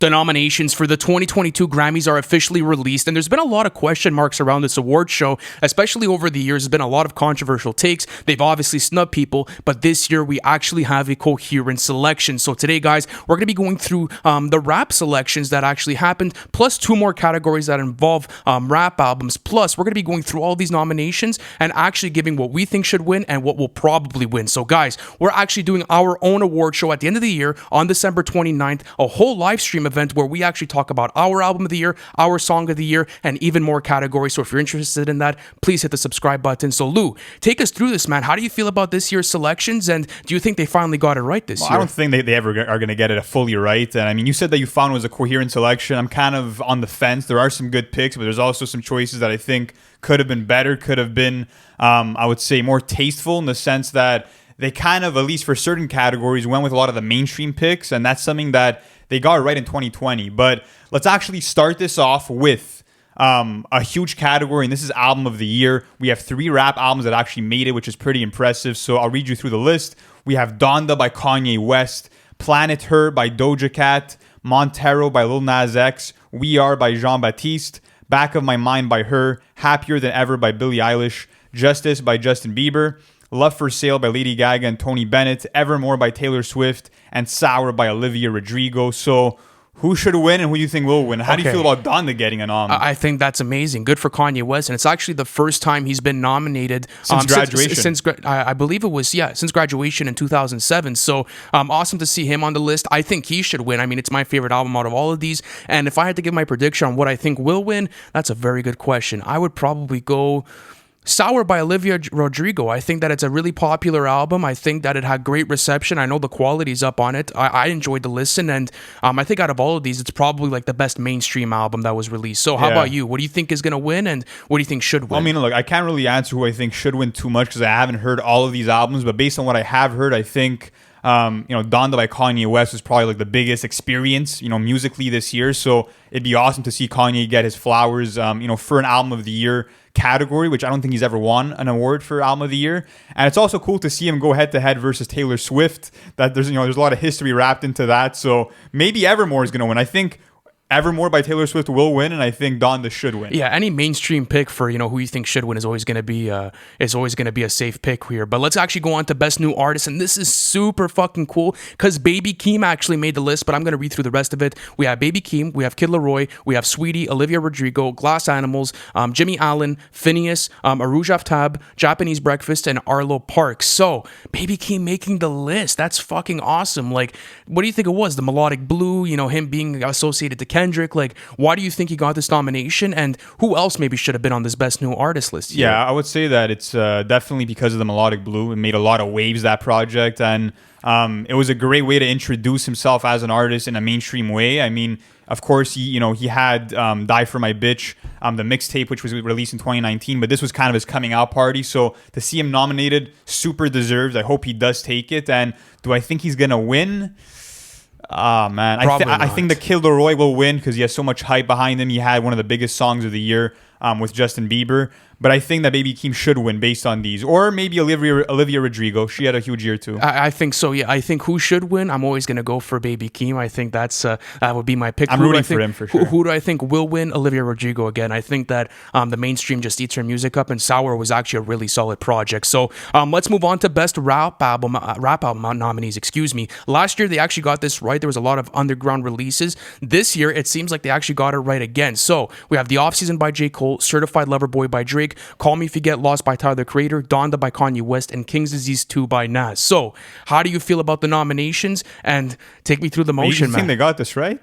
The nominations for the 2022 Grammys are officially released, and there's been a lot of question marks around this award show, especially over the years. There's been a lot of controversial takes. They've obviously snubbed people, but this year we actually have a coherent selection. So today, guys, we're going to be going through the rap selections that actually happened, plus 2 more categories that involve rap albums. Plus, we're going to be going through all these nominations and actually giving what we think should win and what will probably win. So, guys, we're actually doing our own award show at the end of the year on December 29th, a whole live stream event where we actually talk about our album of the year, our song of the year, and even more categories. So if you're interested in that, please hit the subscribe button. So Lou, take us through this, man. How do you feel about this year's selections, and do you think they finally got it right this year? I don't think they ever are going to get it fully right. And I mean, you said that you found it was a coherent selection. I'm kind of on the fence. There are some good picks, but there's also some choices that I think could have been better, could have been, I would say, more tasteful in the sense that they kind of, at least for certain categories, went with a lot of the mainstream picks, and that's something that they got right in 2020. But let's actually start this off with a huge category, and this is Album of the Year. We have 3 rap albums that actually made it, which is pretty impressive. So I'll read you through the list. We have Donda by Kanye West, Planet Her by Doja Cat, Montero by Lil Nas X, We Are by Jean-Baptiste, Back of My Mind by Her, Happier Than Ever by Billie Eilish, Justice by Justin Bieber, Love for Sale by Lady Gaga and Tony Bennett, Evermore by Taylor Swift, and Sour by Olivia Rodrigo. So who should win and who do you think will win? How do you feel about Donda getting a nom? I think that's amazing. Good for Kanye West. And it's actually the first time he's been nominated since graduation. I believe it was, since graduation in 2007. So awesome to see him on the list. I think he should win. I mean, it's my favorite album out of all of these. And if I had to give my prediction on what I think will win, that's a very good question. I would probably go Sour by Olivia Rodrigo. I think that it's a really popular album. I think that it had great reception. I know the quality's up on it. I enjoyed the listen, and I think out of all of these, it's probably like the best mainstream album that was released. So how about you? What do you think is going to win, and what do you think should win? I mean, look, I can't really answer who I think should win too much because I haven't heard all of these albums, but based on what I have heard, I think Donda by Kanye West was probably like the biggest experience, musically this year. So it'd be awesome to see Kanye get his flowers, for an Album of the Year category, which I don't think he's ever won an award for Album of the Year. And it's also cool to see him go head to head versus Taylor Swift. That there's a lot of history wrapped into that. So maybe Evermore is going to win. I think Evermore by Taylor Swift will win, and I think Donda should win. Yeah, any mainstream pick for who you think should win is always going to be a safe pick here. But let's actually go on to Best New Artist, and this is super fucking cool because Baby Keem actually made the list, but I'm going to read through the rest of it. We have Baby Keem, we have Kid Laroi, we have Sweetie, Olivia Rodrigo, Glass Animals, Jimmy Allen, Phineas, Arouj Aftab, Japanese Breakfast, and Arlo Parks. So Baby Keem making the list. That's fucking awesome. Like, what do you think it was? The Melodic Blue, him being associated to Kendrick. Like, why do you think he got this nomination, and who else maybe should have been on this Best New Artist list here? Yeah, I would say that it's definitely because of the Melodic Blue. It made a lot of waves, that project, and it was a great way to introduce himself as an artist in a mainstream way. I mean, of course, he had Die For My Bitch, the mixtape, which was released in 2019, but this was kind of his coming out party. So to see him nominated, super deserved. I hope he does take it. And do I think he's going to win? Man, I think the Kid Laroi will win because he has so much hype behind him. He had one of the biggest songs of the year with Justin Bieber. But I think that Baby Keem should win based on these. Or maybe Olivia Rodrigo. She had a huge year too. I think so, yeah. I think who should win? I'm always going to go for Baby Keem. I think that would be my pick. I'm rooting for him for sure. Who do I think will win? Olivia Rodrigo again. I think that the mainstream just eats her music up, and Sour was actually a really solid project. So let's move on to Best Rap Album nominees. Excuse me. Last year, they actually got this right. There was a lot of underground releases. This year, it seems like they actually got it right again. So we have The Offseason by J. Cole, Certified Lover Boy by Drake, Call Me If You Get Lost by Tyler, the Creator, Donda by Kanye West, and King's Disease 2 by Nas. So, how do you feel about the nominations? And take me through the motion, you man. think they got this right?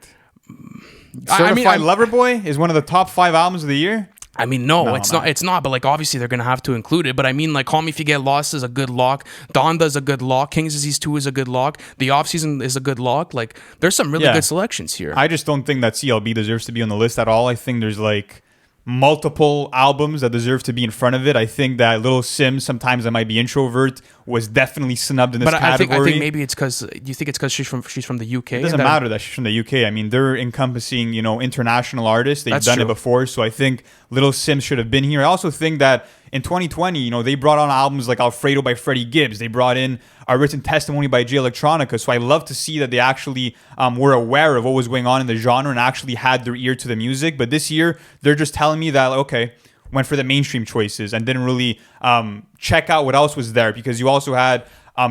Certified Lover Boy is one of the top 5 albums of the year? I mean, no, it's not. It's not. But like, obviously, they're gonna have to include it. But I mean, like, Call Me If You Get Lost is a good lock. Donda is a good lock. King's Disease 2 is a good lock. The Offseason is a good lock. Like, there's some really good selections here. I just don't think that CLB deserves to be on the list at all. I think there's like multiple albums that deserve to be in front of it. I think that Little Sims, Sometimes I Might Be Introvert, was definitely snubbed in this category. I think maybe it's because you think it's because she's from the UK. It doesn't matter that she's from the UK. I mean, they're encompassing international artists. They've done it before, so I think Little Sims should have been here. I also think that in 2020, you know, they brought on albums like Alfredo by Freddie Gibbs. They brought in A Written Testimony by Jay Electronica. So I love to see that they actually were aware of what was going on in the genre and actually had their ear to the music. But this year, they're just telling me that, okay, went for the mainstream choices and didn't really check out what else was there, because you also had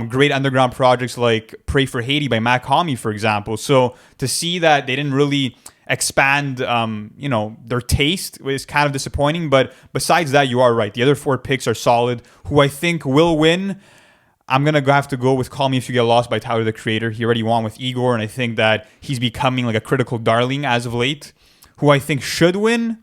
great underground projects like Pray for Haiti by Mac Homie, for example. So to see that they didn't really expand, you know, their taste is kind of disappointing. But besides that, you are right. The other 4 picks are solid. Who I think will win, I'm going to have to go with Call Me If You Get Lost by Tyler, the Creator. He already won with Igor, and I think that he's becoming like a critical darling as of late. Who I think should win,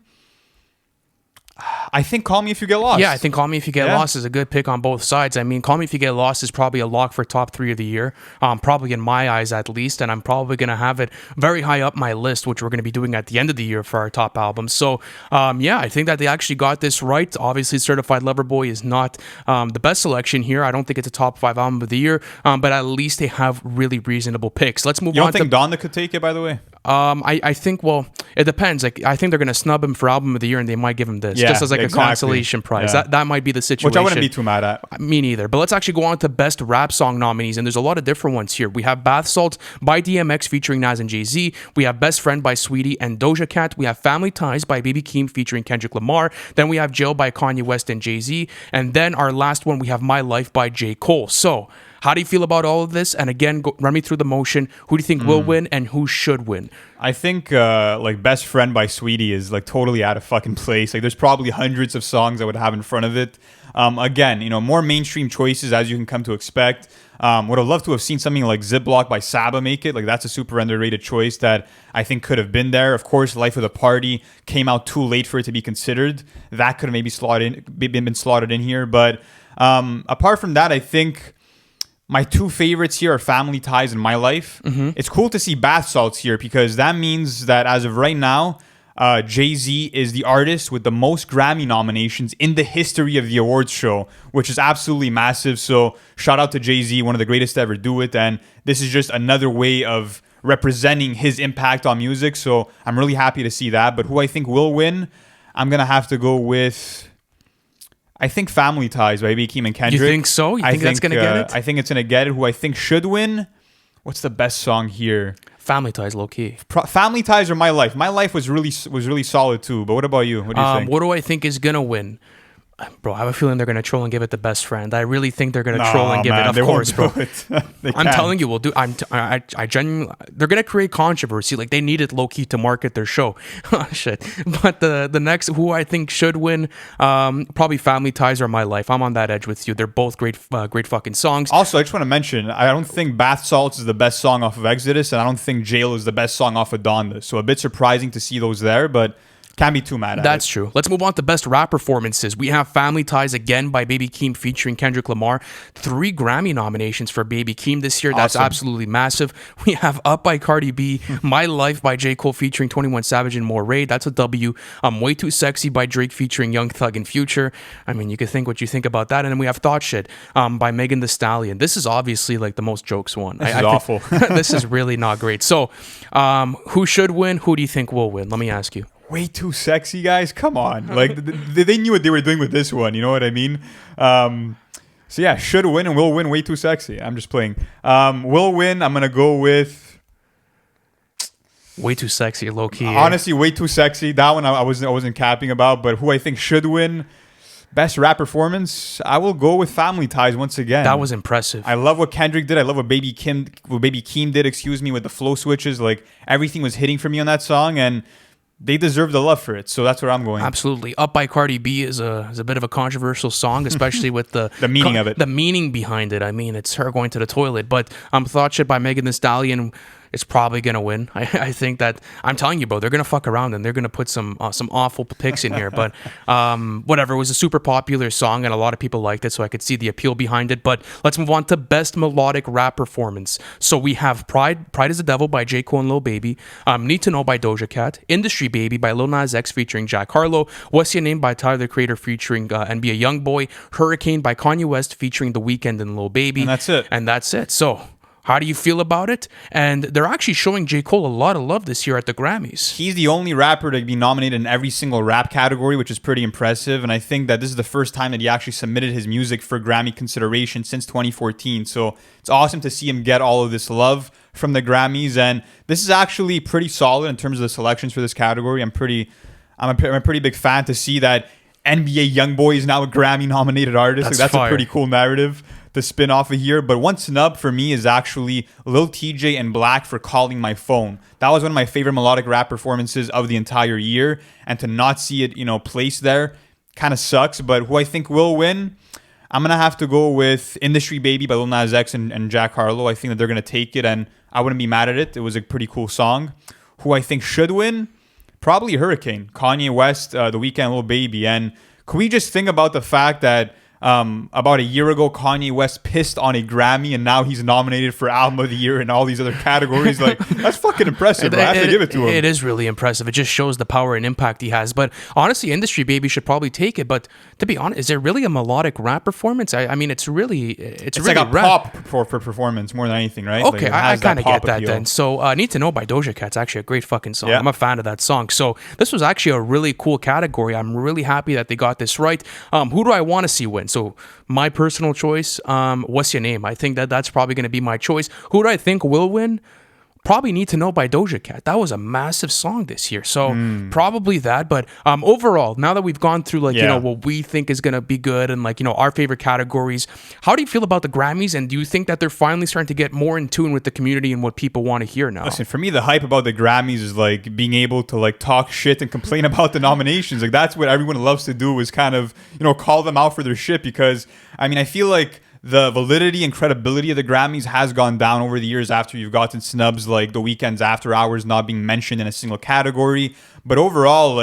I think Call Me If You Get Lost. Yeah, I think Call Me If You Get Lost is a good pick on both sides. I mean, Call Me If You Get Lost is probably a lock for top 3 of the year, probably in my eyes at least, and I'm probably going to have it very high up my list, which we're going to be doing at the end of the year for our top albums. So, yeah, I think that they actually got this right. Obviously, Certified Lover Boy is not the best selection here. I don't think it's a top 5 album of the year, but at least they have really reasonable picks. Let's move on. You don't think Donda could take it, by the way? I think, well, it depends. Like, I think they're going to snub him for album of the year, and they might give him this just as like a consolation prize. Yeah. That might be the situation. Which I wouldn't be too mad at. Me neither. But let's actually go on to best rap song nominees, and there's a lot of different ones here. We have Bath Salts by DMX featuring Nas and Jay-Z. We have Best Friend by Sweetie and Doja Cat. We have Family Ties by Baby Keem featuring Kendrick Lamar. Then we have Jail by Kanye West and Jay-Z. And then our last one, we have My Life by J. Cole. So, how do you feel about all of this? And again, run me through the motion. Who do you think will win and who should win? I think like Best Friend by Sweetie is like totally out of fucking place. Like there's probably hundreds of songs I would have in front of it. Again, you know, more mainstream choices as you can come to expect. Would have loved to have seen something like Ziploc by Saba make it. Like that's a super underrated choice that I think could have been there. Of course, Life of the Party came out too late for it to be considered. That could have maybe been slotted in here. But apart from that, I think my 2 favorites here are Family Ties and My Life. It's cool to see Bath Salts here because that means that as of right now, Jay-Z is the artist with the most Grammy nominations in the history of the awards show, which is absolutely massive. So shout out to Jay-Z, one of the greatest to ever do it. And this is just another way of representing his impact on music. So I'm really happy to see that. But who I think will win, I'm going to have to go with, I think, Family Ties by Baby Keem and Kendrick. You think so? You think that's going to get it? I think it's going to get it. Who I think should win, what's the best song here? Family Ties, low key. Family Ties or My Life? My Life was really solid too. But what about you? What do you think? What do I think is going to win? Bro, I have a feeling they're going to troll and give it the Best Friend. I really think they're going to troll and give it. Of course, bro. I'm telling you, we'll do. I genuinely. They're going to create controversy. Like they needed low key to market their show. Shit. But the next, who I think should win, probably Family Ties or My Life. I'm on that edge with you. They're both great fucking songs. Also, I just want to mention, I don't think Bath Salts is the best song off of Exodus, and I don't think Jail is the best song off of Donda. So a bit surprising to see those there, but can't be too mad at it. That's true. Let's move on to best rap performances. We have Family Ties again by Baby Keem featuring Kendrick Lamar. 3 Grammy nominations for Baby Keem this year. That's absolutely massive. We have Up by Cardi B, My Life by J. Cole featuring 21 Savage and Moray. That's a W. Way Too Sexy by Drake featuring Young Thug and Future. I mean, you can think what you think about that. And then we have Thought Shit by Megan Thee Stallion. This is obviously like the most jokes one. This is awful. This is really not great. So, who should win? Who do you think will win? Let me ask you. Way Too Sexy, guys. Come on. Like, they knew what they were doing with this one. You know what I mean? So, yeah, should win and will win Way Too Sexy. I'm just playing. Will win, I'm going to go with Way Too Sexy, low key. Honestly, Way Too Sexy. That one I wasn't capping about. But who I think should win, best rap performance, I will go with Family Ties once again. That was impressive. I love what Kendrick did. I love what Baby Keem did, with the flow switches. Like, everything was hitting for me on that song, and they deserve the love for it, so that's where I'm going. Absolutely. Up by Cardi B is a bit of a controversial song, especially with the meaning of it. The meaning behind it. I mean, it's her going to the toilet. But Thought Shit by Megan Thee Stallion is probably going to win. I think that, I'm telling you, bro, they're going to fuck around and they're going to put some awful picks in here. But whatever, it was a super popular song and a lot of people liked it, so I could see the appeal behind it. But let's move on to best melodic rap performance. So we have Pride is the Devil by J. Cole and Lil Baby, Need to Know by Doja Cat, Industry Baby by Lil Nas X featuring Jack Harlow, What's Your Name by Tyler, the Creator featuring NBA Youngboy, Hurricane by Kanye West featuring The Weeknd and Lil Baby. And that's it. So, How do you feel about it? And they're actually showing J. Cole a lot of love this year at the Grammys. He's the only rapper to be nominated in every single rap category, which is pretty impressive. And I think that this is the first time that he actually submitted his music for Grammy consideration since 2014. So it's awesome to see him get all of this love from the Grammys. And this is actually pretty solid in terms of the selections for this category. I'm a pretty big fan to see that NBA YoungBoy is now a Grammy nominated artist. That's a pretty cool narrative to spin off of here. But one snub for me is actually Lil TJ and Black for Calling My Phone. That was one of my favorite melodic rap performances of the entire year, and to not see it, placed there kind of sucks. But who I think will win, I'm gonna have to go with Industry Baby by Lil Nas X and Jack Harlow. I think that they're gonna take it, and I wouldn't be mad at it. It was a pretty cool song. Who I think should win, probably Hurricane, Kanye West, The Weeknd, Lil Baby. And could we just think about the fact that about a year ago, Kanye West pissed on a Grammy, and now he's nominated for Album of the Year and all these other categories. Like, that's fucking impressive, bro. I have to give it to him. It is really impressive. It just shows the power and impact he has. But honestly, Industry Baby should probably take it. But to be honest, is it really a melodic rap performance? I mean, it's really like a rap. pop for performance more than anything, right? Okay, like I kind of get that appeal. then. So Need to Know by Doja Cat's actually a great fucking song. Yeah. I'm a fan of that song. So this was actually a really cool category. I'm really happy that they got this right. Who do I want to see win? So my personal choice, What's Your Name? I think that's probably going to be my choice. Who do I think will win? Probably Need to Know by Doja Cat. That was a massive song this year. So probably that. But overall, now that we've gone through what we think is going to be good and our favorite categories, how do you feel about the Grammys? And do you think that they're finally starting to get more in tune with the community and what people want to hear now? Listen, for me, the hype about the Grammys is being able to talk shit and complain about the nominations. That's what everyone loves to do, is kind of, call them out for their shit. Because I feel like the validity and credibility of the Grammys has gone down over the years after you've gotten snubs like The Weeknd's After Hours not being mentioned in a single category. But overall,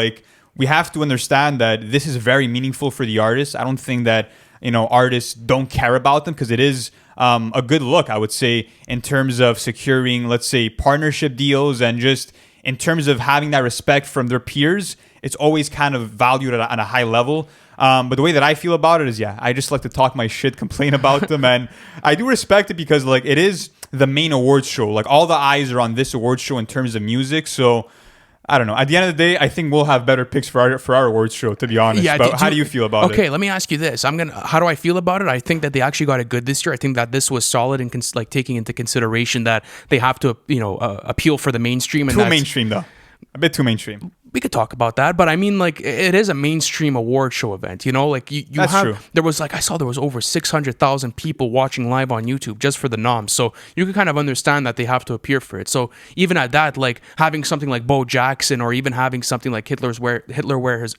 we have to understand that this is very meaningful for the artists. I don't think that, artists don't care about them, because it is a good look, I would say, in terms of securing, let's say, partnership deals, and just in terms of having that respect from their peers. It's always kind of valued at a high level. But the way that I feel about it is, I just like to talk my shit, complain about them. And I do respect it because it is the main awards show. All the eyes are on this awards show in terms of music. So I don't know. At the end of the day, I think we'll have better picks for our awards show, to be honest. Yeah, but how do you feel about it? Okay, let me ask you this. How do I feel about it? I think that they actually got it good this year. I think that this was solid in taking into consideration that they have to, appeal for the mainstream. And mainstream, though. A bit too mainstream. We could talk about that, but it is a mainstream award show event, That's true. There was I saw there was over 600,000 people watching live on YouTube just for the noms, so you can kind of understand that they have to appear for it. So even at that, having something like Bo Jackson, or even having something like Hitler Wears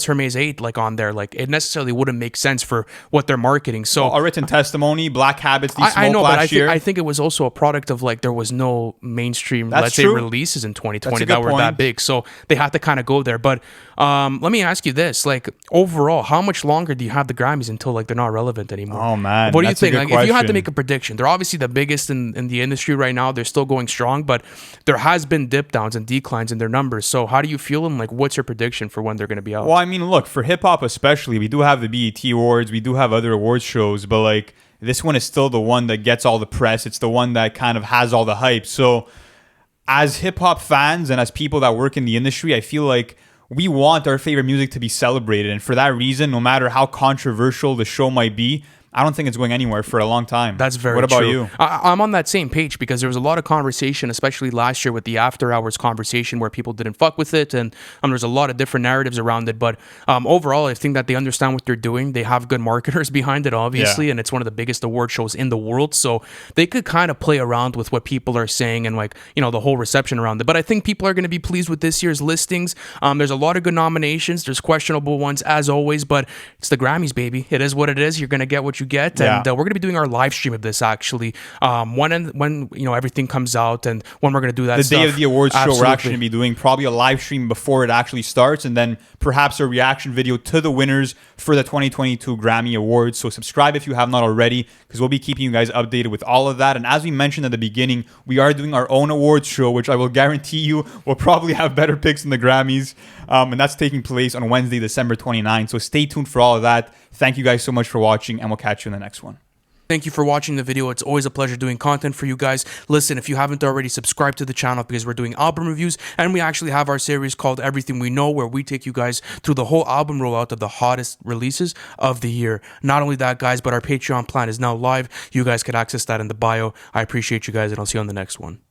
Hermes 8 on there, it necessarily wouldn't make sense for what they're marketing. So A Written Testimony, Black Habits, I know, but year. I think it was also a product of there was no mainstream, That's say, true. releases in 2020 that were that big, so they had to kind of go there. But let me ask you this: overall, how much longer do you have the Grammys until they're not relevant anymore? Oh man, what do you think? If you had to make a prediction, they're obviously the biggest in the industry right now. They're still going strong, but there has been dip downs and declines in their numbers. So how do you feel? And what's your prediction for when they're going to be out? Well, look, for hip hop especially, we do have the BET Awards, we do have other awards shows, but this one is still the one that gets all the press. It's the one that kind of has all the hype. So as hip-hop fans and as people that work in the industry, I feel like we want our favorite music to be celebrated. And for that reason, no matter how controversial the show might be, I don't think it's going anywhere for a long time. That's very true. What about true. you? I'm on that same page, because there was a lot of conversation, especially last year with the After Hours conversation, where people didn't fuck with it, and there's a lot of different narratives around it. But overall, I think that they understand what they're doing. They have good marketers behind it, obviously, and it's one of the biggest award shows in the world. So they could kind of play around with what people are saying and the whole reception around it. But I think people are going to be pleased with this year's listings. There's a lot of good nominations. There's questionable ones, as always, but it's the Grammys, baby. It is what it is. You're going to get what you get. And we're going to be doing our live stream of this, actually, when everything comes out, and when we're going to do that the stuff. day of the awards Absolutely. show, we're actually going to be doing probably a live stream before it actually starts, and then perhaps a reaction video to the winners for the 2022 Grammy Awards. So subscribe if you have not already, because we'll be keeping you guys updated with all of that. And as we mentioned at the beginning, we are doing our own awards show, which I will guarantee you will probably have better picks than the Grammys. And that's taking place on Wednesday, December 29th. So stay tuned for all of that. Thank you guys so much for watching, and we'll catch you in the next one. Thank you for watching the video. It's always a pleasure doing content for you guys. Listen, if you haven't already, subscribe to the channel because we're doing album reviews, and we actually have our series called Everything We Know, where we take you guys through the whole album rollout of the hottest releases of the year. Not only that, guys, but our Patreon plan is now live. You guys could access that in the bio. I appreciate you guys, and I'll see you on the next one.